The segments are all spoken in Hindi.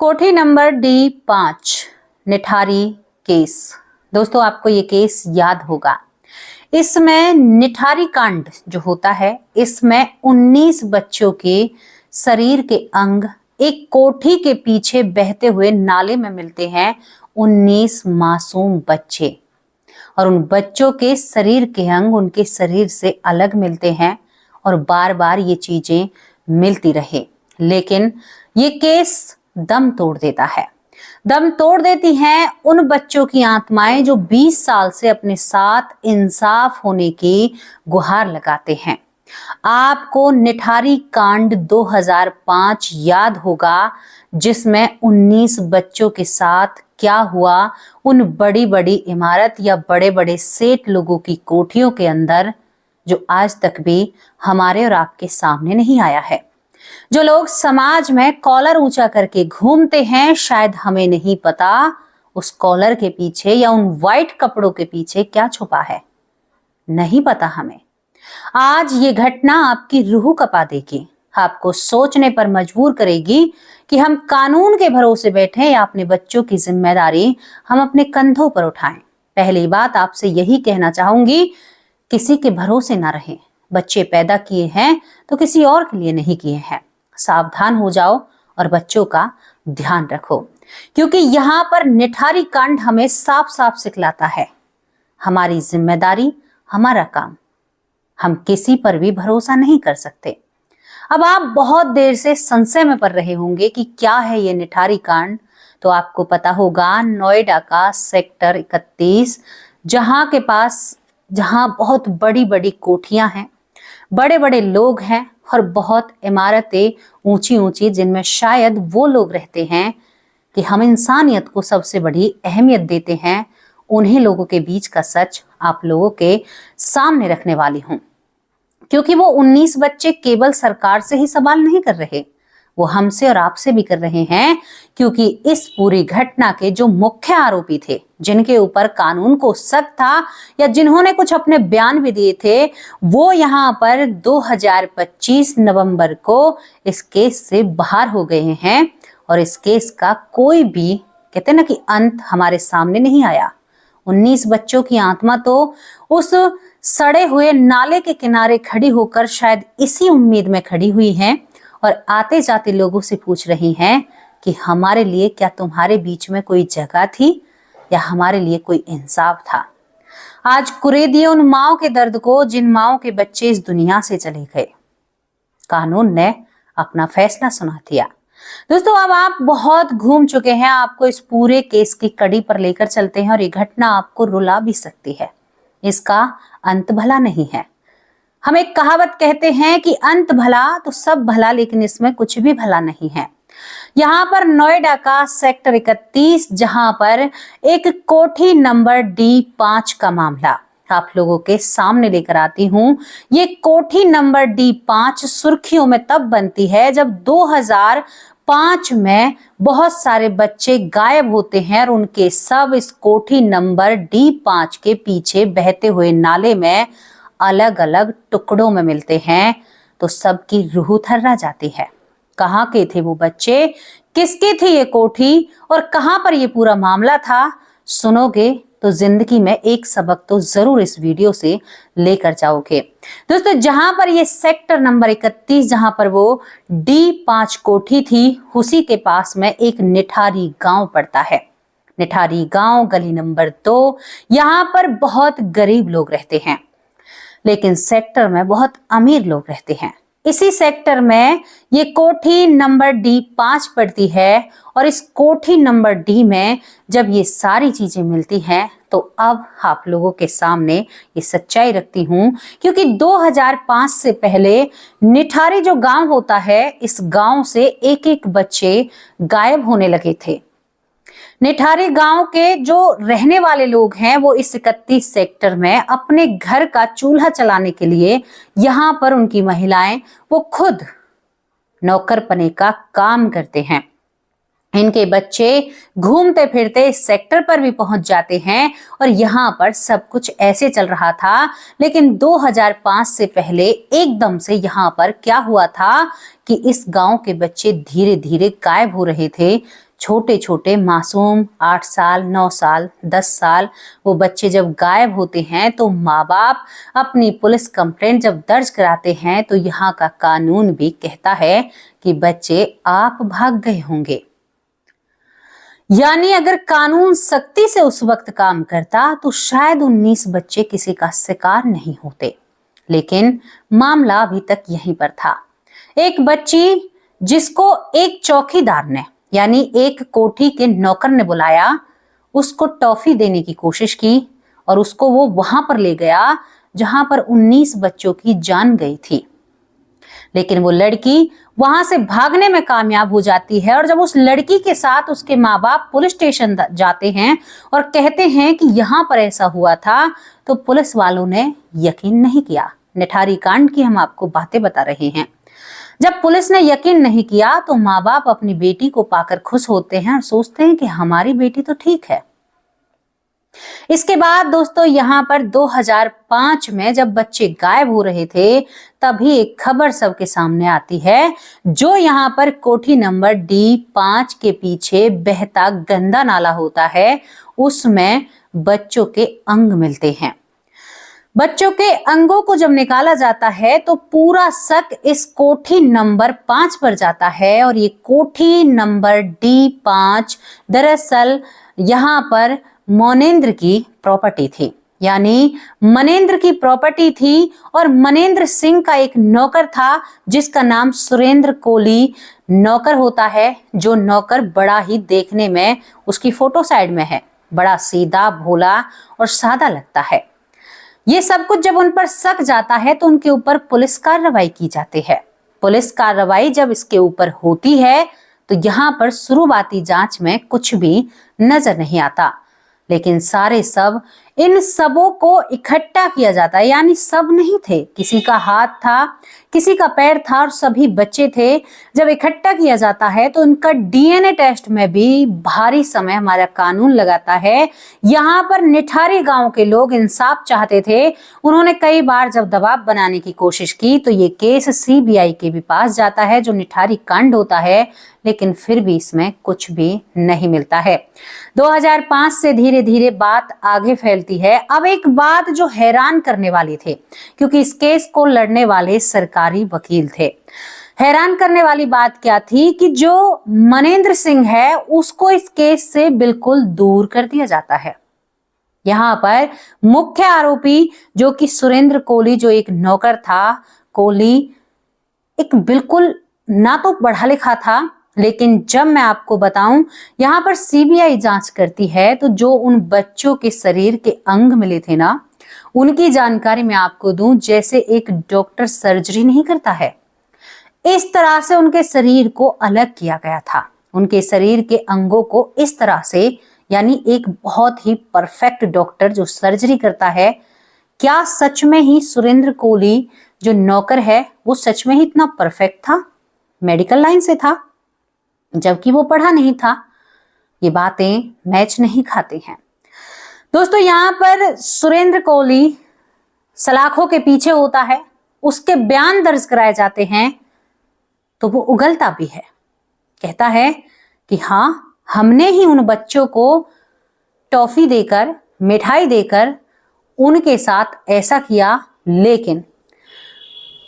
कोठी नंबर D5 निठारी केस। दोस्तों, आपको ये केस याद होगा। इसमें निठारी कांड जो होता है, इसमें 19 बच्चों के शरीर के अंग एक कोठी के पीछे बहते हुए नाले में मिलते हैं। 19 मासूम बच्चे, और उन बच्चों के शरीर के अंग उनके शरीर से अलग मिलते हैं और बार बार ये चीजें मिलती रहे। लेकिन ये केस दम तोड़ देता है। दम तोड़ देती हैं उन बच्चों की आत्माएं जो 20 साल से अपने साथ इंसाफ होने की गुहार लगाते हैं। आपको निठारी कांड 2005 याद होगा, जिसमें 19 बच्चों के साथ क्या हुआ उन बड़ी बड़ी इमारत या बड़े बड़े सेठ लोगों की कोठियों के अंदर, जो आज तक भी हमारे और आपके सामने नहीं आया है। जो लोग समाज में कॉलर ऊंचा करके घूमते हैं, शायद हमें नहीं पता उस कॉलर के पीछे या उन वाइट कपड़ों के पीछे क्या छुपा है। नहीं पता हमें। आज ये घटना आपकी रूह कपा देगी, आपको सोचने पर मजबूर करेगी कि हम कानून के भरोसे बैठे या अपने बच्चों की जिम्मेदारी हम अपने कंधों पर उठाएं। पहली बात आपसे यही कहना चाहूंगी, किसी के भरोसे ना रहें। बच्चे पैदा किए हैं तो किसी और के लिए नहीं किए हैं। सावधान हो जाओ और बच्चों का ध्यान रखो, क्योंकि यहाँ पर निठारी कांड हमें साफ साफ सिखलाता है, हमारी जिम्मेदारी, हमारा काम। हम किसी पर भी भरोसा नहीं कर सकते। अब आप बहुत देर से संशय में पड़ रहे होंगे कि क्या है ये निठारी कांड। तो आपको पता होगा, नोएडा का सेक्टर 31, जहां बहुत बड़ी बड़ी कोठियां हैं, बड़े बड़े लोग हैं और बहुत इमारतें ऊंची ऊंची, जिनमें शायद वो लोग रहते हैं कि हम इंसानियत को सबसे बड़ी अहमियत देते हैं। उन्हीं लोगों के बीच का सच आप लोगों के सामने रखने वाली हूं, क्योंकि वो 19 बच्चे केवल सरकार से ही सवाल नहीं कर रहे, वो हमसे और आपसे भी कर रहे हैं। क्योंकि इस पूरी घटना के जो मुख्य आरोपी थे, जिनके ऊपर कानून को शक था या जिन्होंने कुछ अपने बयान भी दिए थे, वो यहाँ पर 2025 नवंबर को इस केस से बाहर हो गए हैं। और इस केस का कोई भी, कहते ना कि अंत हमारे सामने नहीं आया। 19 बच्चों की आत्मा तो उस सड़े हुए नाले के किनारे खड़ी होकर शायद इसी उम्मीद में खड़ी हुई हैं और आते जाते लोगों से पूछ रही हैं कि हमारे लिए क्या तुम्हारे बीच में कोई जगह थी या हमारे लिए कोई इंसाफ था। आज कुरेदिए उन माओ के दर्द को, जिन माओ के बच्चे इस दुनिया से चले गए। कानून ने अपना फैसला सुना दिया। दोस्तों, अब आप बहुत घूम चुके हैं, आपको इस पूरे केस की कड़ी पर लेकर चलते हैं और ये घटना आपको रुला भी सकती है। इसका अंत भला नहीं है। हम एक कहावत कहते हैं कि अंत भला तो सब भला, लेकिन इसमें कुछ भी भला नहीं है। यहाँ पर नोएडा का सेक्टर 31, जहां पर एक कोठी नंबर D5 का मामला आप लोगों के सामने लेकर आती हूँ। ये कोठी नंबर D5 सुर्खियों में तब बनती है जब 2005 में बहुत सारे बच्चे गायब होते हैं और उनके सब इस कोठी नंबर D5 के पीछे बहते हुए नाले में अलग अलग टुकड़ों में मिलते हैं। तो सबकी रूह थर्रा जाती है। कहाँ के थे वो बच्चे, किसकी थी ये कोठी और कहाँ पर ये पूरा मामला था? सुनोगे तो जिंदगी में एक सबक तो जरूर इस वीडियो से लेकर जाओगे। दोस्तों, जहां पर ये सेक्टर नंबर 31, जहां पर वो D5 कोठी थी, उसी के पास में एक निठारी गांव पड़ता है। निठारी गांव, गली नंबर 2। यहाँ पर बहुत गरीब लोग रहते हैं, लेकिन सेक्टर में बहुत अमीर लोग रहते हैं। इसी सेक्टर में ये कोठी नंबर D5 पड़ती है और इस कोठी नंबर D में जब ये सारी चीजें मिलती हैं, तो अब आप लोगों के सामने ये सच्चाई रखती हूं, क्योंकि 2005 से पहले निठारी जो गांव होता है, इस गांव से एक एक बच्चे गायब होने लगे थे। निठारी गांव के जो रहने वाले लोग हैं, वो इस 31 सेक्टर में अपने घर का चूल्हा चलाने के लिए, यहाँ पर उनकी महिलाएं वो खुद नौकरपने का काम करते हैं। इनके बच्चे घूमते फिरते इस सेक्टर पर भी पहुंच जाते हैं और यहाँ पर सब कुछ ऐसे चल रहा था। लेकिन 2005 से पहले एकदम से यहाँ पर क्या हुआ था कि इस गांव के बच्चे धीरे धीरे गायब हो रहे थे। छोटे छोटे मासूम 8 साल, 9 साल, 10 साल वो बच्चे जब गायब होते हैं तो माँ बाप अपनी पुलिस कंप्लेंट जब दर्ज कराते हैं तो यहाँ का कानून भी कहता है कि बच्चे आप भाग गए होंगे। यानी अगर कानून सख्ती से उस वक्त काम करता तो शायद 19 बच्चे किसी का शिकार नहीं होते। लेकिन मामला अभी तक यहीं पर था। एक बच्ची जिसको एक चौकीदार ने यानी एक कोठी के नौकर ने बुलाया, उसको टॉफी देने की कोशिश की और उसको वो वहां पर ले गया जहां पर 19 बच्चों की जान गई थी। लेकिन वो लड़की वहां से भागने में कामयाब हो जाती है और जब उस लड़की के साथ उसके माँ बाप पुलिस स्टेशन जाते हैं और कहते हैं कि यहाँ पर ऐसा हुआ था, तो पुलिस वालों ने यकीन नहीं किया। निठारी कांड की हम आपको बातें बता रहे हैं। जब पुलिस ने यकीन नहीं किया तो माँ बाप अपनी बेटी को पाकर खुश होते हैं और सोचते हैं कि हमारी बेटी तो ठीक है। इसके बाद दोस्तों यहाँ पर 2005 में जब बच्चे गायब हो रहे थे तभी एक खबर सबके सामने आती है, जो यहाँ पर कोठी नंबर D5 के पीछे बहता गंदा नाला होता है, उसमें बच्चों के अंग मिलते हैं। बच्चों के अंगों को जब निकाला जाता है तो पूरा शक इस कोठी नंबर 5 पर जाता है और ये कोठी नंबर D5 दरअसल यहाँ पर मोनेंद्र की प्रॉपर्टी थी, यानी मनेंद्र की प्रॉपर्टी थी। और मनेंद्र सिंह का एक नौकर था जिसका नाम सुरेंद्र कोली नौकर होता है, जो नौकर बड़ा ही देखने में, उसकी फोटो साइड में है, बड़ा सीधा भोला और सादा लगता है। ये सब कुछ जब उन पर शक जाता है तो उनके ऊपर पुलिस कार्रवाई की जाती है। पुलिस कार्रवाई जब इसके ऊपर होती है तो यहाँ पर शुरुआती जांच में कुछ भी नजर नहीं आता, लेकिन सारे सब इन सबों को इकट्ठा किया जाता है, यानी सब नहीं थे, किसी का हाथ था, किसी का पैर था और सभी बच्चे थे। जब इकट्ठा किया जाता है तो उनका डीएनए टेस्ट में भी भारी समय हमारा कानून लगाता है। यहाँ पर निठारी गांव के लोग इंसाफ चाहते थे। उन्होंने कई बार जब दबाव बनाने की कोशिश की तो ये केस सीबीआई के भी पास जाता है, जो निठारी कांड होता है, लेकिन फिर भी इसमें कुछ भी नहीं मिलता है। 2005 से धीरे धीरे बात आगे फैलती है। अब एक बात जो हैरान करने वाली थी, क्योंकि इस केस को लड़ने वाले सरकारी वकील थे। हैरान करने वाली बात क्या थी कि जो मनेंद्र सिंह है उसको इस केस से बिल्कुल दूर कर दिया जाता है। यहाँ पर मुख्य आरोपी जो कि सुरेंद्र कोली, जो एक नौकर था, कोली एक बिल्कुल ना तो पढ़ा लिखा था, लेकिन जब मैं आपको बताऊं यहाँ पर सीबीआई जांच करती है तो जो उन बच्चों के शरीर के अंग मिले थे ना, उनकी जानकारी मैं आपको दूं, जैसे एक डॉक्टर सर्जरी नहीं करता है, इस तरह से उनके शरीर को अलग किया गया था। उनके शरीर के अंगों को इस तरह से, यानी एक बहुत ही परफेक्ट डॉक्टर जो सर्जरी करता है। क्या सच में ही सुरेंद्र कोली जो नौकर है वो सच में ही इतना परफेक्ट था? मेडिकल लाइन से था, जबकि वो पढ़ा नहीं था। ये बातें मैच नहीं खाती हैं दोस्तों। यहाँ पर सुरेंद्र कोली सलाखों के पीछे होता है, उसके बयान दर्ज कराए जाते हैं तो वो उगलता भी है, कहता है कि हाँ, हमने ही उन बच्चों को टॉफी देकर, मिठाई देकर उनके साथ ऐसा किया। लेकिन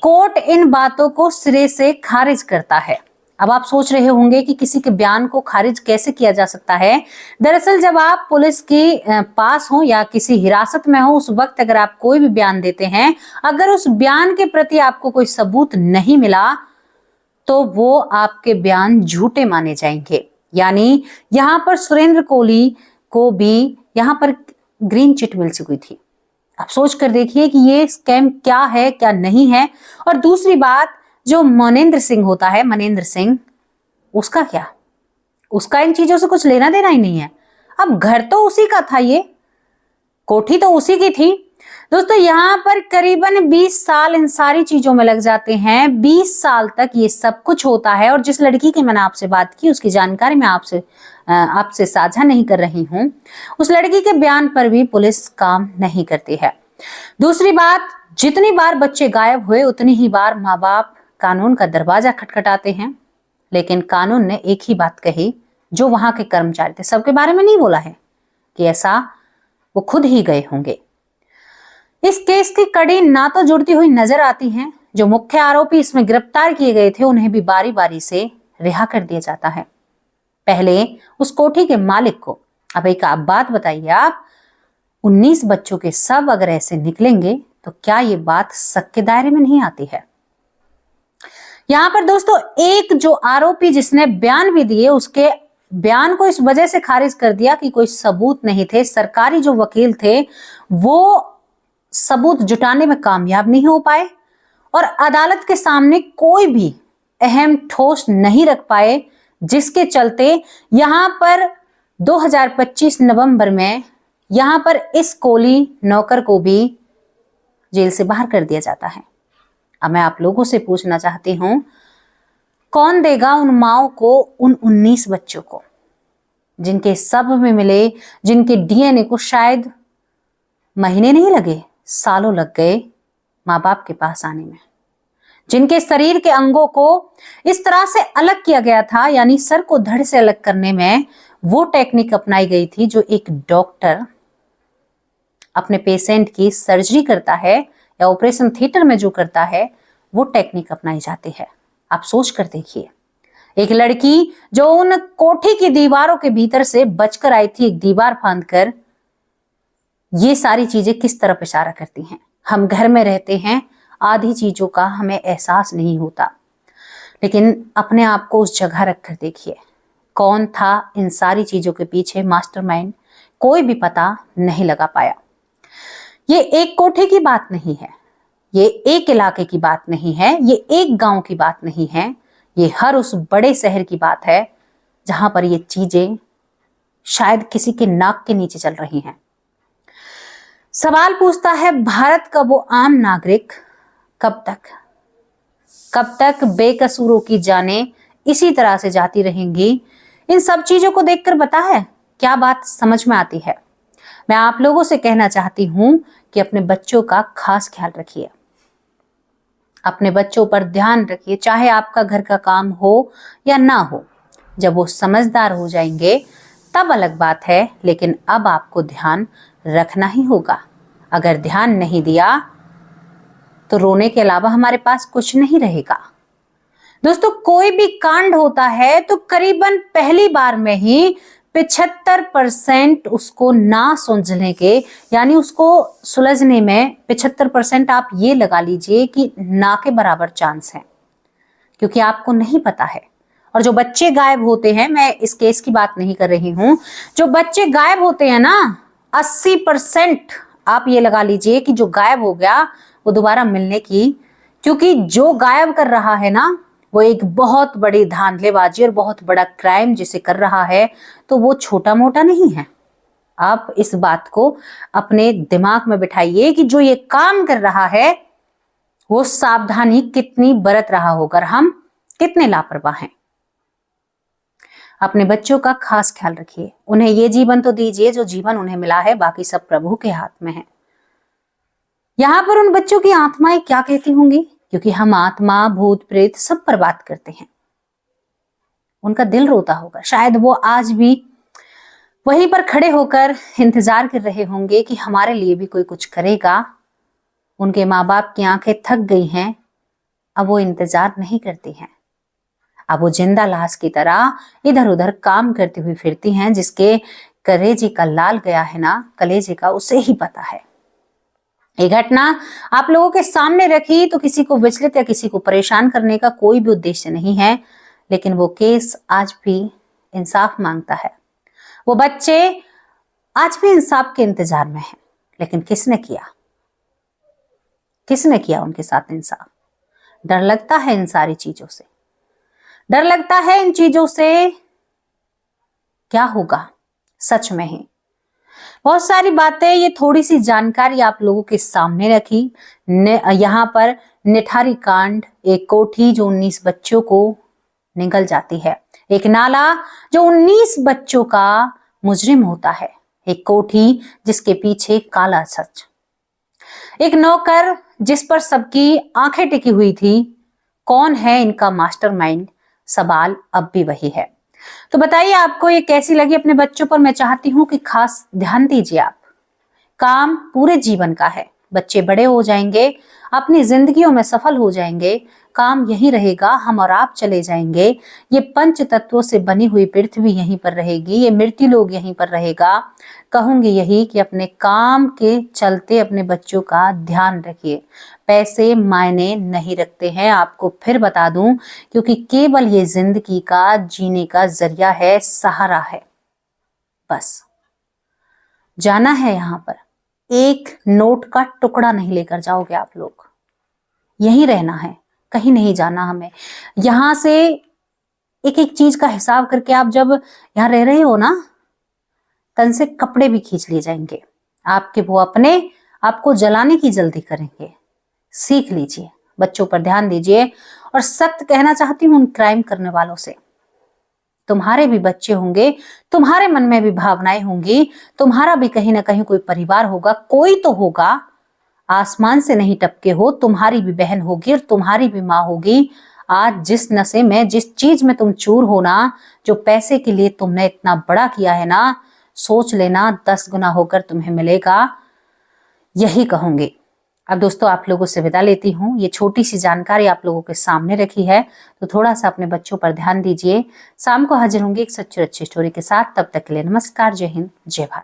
कोर्ट इन बातों को सिरे से खारिज करता है। अब आप सोच रहे होंगे कि किसी के बयान को खारिज कैसे किया जा सकता है। दरअसल जब आप पुलिस के पास हो या किसी हिरासत में हो, उस वक्त अगर आप कोई भी बयान देते हैं, अगर उस बयान के प्रति आपको कोई सबूत नहीं मिला तो वो आपके बयान झूठे माने जाएंगे। यानी यहाँ पर सुरेंद्र कोली को भी यहाँ पर ग्रीन चिट मिल चुकी थी। आप सोच कर देखिए कि ये स्कैम क्या है, क्या नहीं है। और दूसरी बात, जो मनेंद्र सिंह होता है, मनेंद्र सिंह, उसका क्या? उसका इन चीजों से कुछ लेना देना ही नहीं है। अब घर तो उसी का था, ये कोठी तो उसी की थी। दोस्तों यहाँ पर करीबन 20 साल इन सारी चीजों में लग जाते हैं। 20 साल तक ये सब कुछ होता है। और जिस लड़की की मैंने आपसे बात की उसकी जानकारी मैं आपसे साझा नहीं कर रही हूँ। उस लड़की के बयान पर भी पुलिस काम नहीं करती है। दूसरी बात, जितनी बार बच्चे गायब हुए उतनी ही बार माँ बाप कानून का दरवाजा खटखटाते हैं। लेकिन कानून ने एक ही बात कही, जो वहां के कर्मचारी थे सबके बारे में नहीं बोला है कि ऐसा वो खुद ही गए होंगे। इस केस की कड़ी ना तो जुड़ती हुई नजर आती है। जो मुख्य आरोपी इसमें गिरफ्तार किए गए थे उन्हें भी बारी बारी से रिहा कर दिया जाता है। पहले उस कोठी के मालिक को। अब एक आप बात बताइए, आप 19 बच्चों के सब अगर ऐसे निकलेंगे तो क्या ये बात शक के दायरे में नहीं आती है? यहां पर दोस्तों एक जो आरोपी जिसने बयान भी दिए उसके बयान को इस वजह से खारिज कर दिया कि कोई सबूत नहीं थे। सरकारी जो वकील थे वो सबूत जुटाने में कामयाब नहीं हो पाए और अदालत के सामने कोई भी अहम ठोस नहीं रख पाए, जिसके चलते यहां पर 2025 नवंबर में यहां पर इस कोली नौकर को भी जेल से बाहर कर दिया जाता है। अब मैं आप लोगों से पूछना चाहती हूं, कौन देगा उन माओ को उन 19 बच्चों को जिनके सब में मिले, जिनके डीएनए को शायद महीने नहीं लगे, सालों लग गए माँ बाप के पास आने में, जिनके शरीर के अंगों को इस तरह से अलग किया गया था, यानी सर को धड़ से अलग करने में वो टेक्निक अपनाई गई थी जो एक डॉक्टर अपने पेशेंट की सर्जरी करता है या ऑपरेशन थिएटर में जो करता है वो टेक्निक अपनाई जाती है। आप सोच कर देखिए, एक लड़की जो उन कोठी की दीवारों के भीतर से बचकर आई थी, एक दीवार फांद कर, ये सारी चीजें किस तरफ इशारा करती हैं? हम घर में रहते हैं, आधी चीजों का हमें एहसास नहीं होता, लेकिन अपने आप को उस जगह रखकर देखिए, कौन था इन सारी चीजों के पीछे मास्टरमाइंड, कोई भी पता नहीं लगा पाया। ये एक कोठे की बात नहीं है, ये एक इलाके की बात नहीं है, ये एक गांव की बात नहीं है, ये हर उस बड़े शहर की बात है जहां पर ये चीजें शायद किसी के नाक के नीचे चल रही हैं। सवाल पूछता है भारत का वो आम नागरिक, कब तक बेकसूरों की जानें इसी तरह से जाती रहेंगी? इन सब चीजों को देखकर पता है क्या बात समझ में आती है? मैं आप लोगों से कहना चाहती हूं कि अपने बच्चों का खास ख्याल रखिए, अपने बच्चों पर ध्यान रखिए, चाहे आपका घर का काम हो या ना हो। जब वो समझदार हो जाएंगे तब अलग बात है, लेकिन अब आपको ध्यान रखना ही होगा। अगर ध्यान नहीं दिया तो रोने के अलावा हमारे पास कुछ नहीं रहेगा। दोस्तों कोई भी कांड होता है तो करीबन पहली बार में ही 75% उसको ना सुलझने के, यानी उसको सुलझने में 75% आप ये लगा लीजिए कि ना के बराबर चांस है, क्योंकि आपको नहीं पता है। और जो बच्चे गायब होते हैं, मैं इस केस की बात नहीं कर रही हूं, जो बच्चे गायब होते हैं ना, 80% आप ये लगा लीजिए कि जो गायब हो गया वो दोबारा मिलने की, क्योंकि जो गायब कर रहा है ना वो एक बहुत बड़ी धांधलेबाजी और बहुत बड़ा क्राइम जिसे कर रहा है, तो वो छोटा मोटा नहीं है। आप इस बात को अपने दिमाग में बिठाइए कि जो ये काम कर रहा है वो सावधानी कितनी बरत रहा होगा, हम कितने लापरवाह हैं। अपने बच्चों का खास ख्याल रखिए, उन्हें ये जीवन तो दीजिए जो जीवन उन्हें मिला है, बाकी सब प्रभु के हाथ में है। यहां पर उन बच्चों की आत्माएं क्या कहती होंगी, क्योंकि हम आत्मा, भूत, प्रेत सब पर बात करते हैं। उनका दिल रोता होगा, शायद वो आज भी वहीं पर खड़े होकर इंतजार कर रहे होंगे कि हमारे लिए भी कोई कुछ करेगा। उनके माँ बाप की आंखें थक गई हैं, अब वो इंतजार नहीं करती हैं। अब वो जिंदा लाश की तरह इधर उधर काम करती हुई फिरती हैं। जिसके कलेजे का लाल गया है ना, कलेजे का, उसे ही पता है। ये घटना आप लोगों के सामने रखी तो किसी को विचलित या किसी को परेशान करने का कोई भी उद्देश्य नहीं है, लेकिन वो केस आज भी इंसाफ मांगता है। वो बच्चे आज भी इंसाफ के इंतजार में हैं, लेकिन किसने किया उनके साथ इंसाफ? डर लगता है इन सारी चीजों से, डर लगता है इन चीजों से क्या होगा सच में ही। बहुत सारी बातें, ये थोड़ी सी जानकारी आप लोगों के सामने रखी। यहाँ पर निठारी कांड, एक कोठी जो 19 बच्चों को निगल जाती है, एक नाला जो 19 बच्चों का मुजरिम होता है, एक कोठी जिसके पीछे काला सच, एक नौकर जिस पर सबकी आंखें टिकी हुई थी। कौन है इनका मास्टरमाइंड? सवाल अब भी वही है। तो बताइए आपको ये कैसी लगी अपने बच्चों पर। मैं चाहती हूं कि खास ध्यान दीजिए आप। काम पूरे जीवन का है, बच्चे बड़े हो जाएंगे, अपनी जिंदगियों में सफल हो जाएंगे, काम यहीं रहेगा, हम और आप चले जाएंगे। ये पंच तत्वों से बनी हुई पृथ्वी यहीं पर रहेगी, ये मृत्यु लोग यहीं पर रहेगा। कहूंगी यही कि अपने काम के चलते अपने बच्चों का ध्यान रखिए। पैसे मायने नहीं रखते हैं, आपको फिर बता दूं, क्योंकि केवल ये जिंदगी का जीने का जरिया है, सहारा है। बस जाना है यहां पर, एक नोट का टुकड़ा नहीं लेकर जाओगे आप लोग, यहीं रहना है, कहीं नहीं जाना हमें। यहां से एक एक चीज का हिसाब करके आप जब यहां रह रहे हो ना, तन से कपड़े भी खींच लिए जाएंगे आपके, वो अपने आपको जलाने की जल्दी करेंगे। सीख लीजिए, बच्चों पर ध्यान दीजिए। और सत्य कहना चाहती हूं उन क्राइम करने वालों से, तुम्हारे भी बच्चे होंगे, तुम्हारे मन में भी भावनाएं होंगी, तुम्हारा भी कहीं ना कहीं कोई परिवार होगा, कोई तो होगा, आसमान से नहीं टपके हो, तुम्हारी भी बहन होगी और तुम्हारी भी माँ होगी। आज जिस नशे में, जिस चीज में तुम चूर हो ना, जो पैसे के लिए तुमने इतना बड़ा किया है ना, सोच लेना 10 गुना होकर तुम्हें मिलेगा, यही कहूंगी। अब दोस्तों आप लोगों से विदा लेती हूँ। ये छोटी सी जानकारी आप लोगों के सामने रखी है, तो थोड़ा सा अपने बच्चों पर ध्यान दीजिए। शाम को हाजिर होंगे एक सच्ची अच्छी स्टोरी के साथ। तब तक के लिए नमस्कार, जय हिंद, जय भारत।